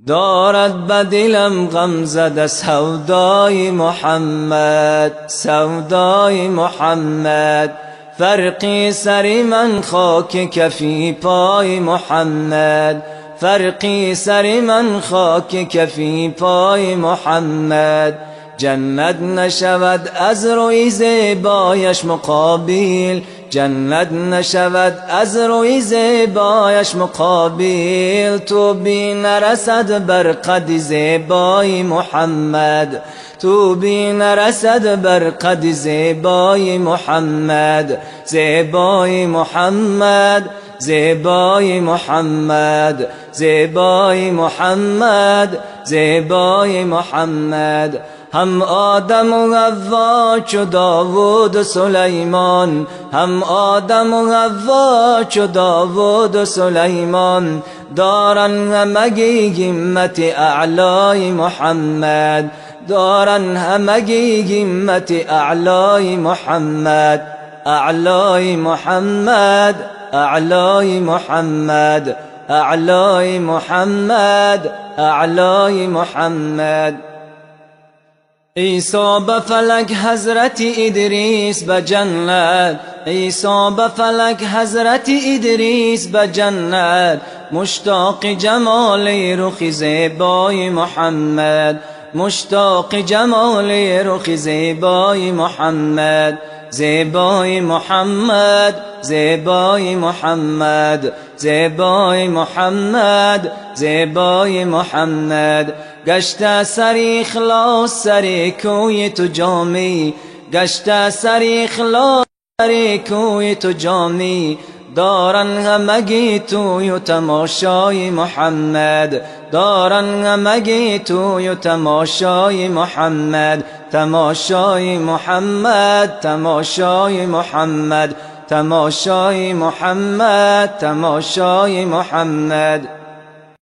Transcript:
دارد به دلم غم زده سودای محمد، سودای محمد. فرقی سر من خاک کفی پای محمد، فرقی سر من خاک کفی پای محمد. جنت نشود از روی زیبایش مقابل، جنت نشود از روی زیبایش مقابل. تو بی نرسد بر قد زیبای محمد، تو بی نرسد بر قد زیبای محمد. زیبای محمد، زیبای محمد، زیبای محمد، زیبای محمد. هم آدم و حوا چو داوود و سلیمان، هم آدم و حوا چو داوود و سلیمان. دارن همگی همت اعلای محمد، دارن همگی همت اعلای محمد. اعلای محمد، اعلای محمد، اعلای محمد، اعلای محمد. عیسی به فلک حضرت ادریس به جنت، عیسی به فلک حضرت ادریس به جنت. مشتاق جمال رخ زیبای محمد، مشتاق جمال رخ زیبای محمد. زیبای محمد، زیبای محمد، زیبای محمد، زیبای محمد. گشته سر اخلاص سر کوی تو جامی، گشته سر اخلاص سر کوی تو جامی. دارن همگی توی تماشای محمد، دارن همگی توی تماشای محمد. تماشای محمد، تماشای محمد، تماشای محمد، تماشای محمد.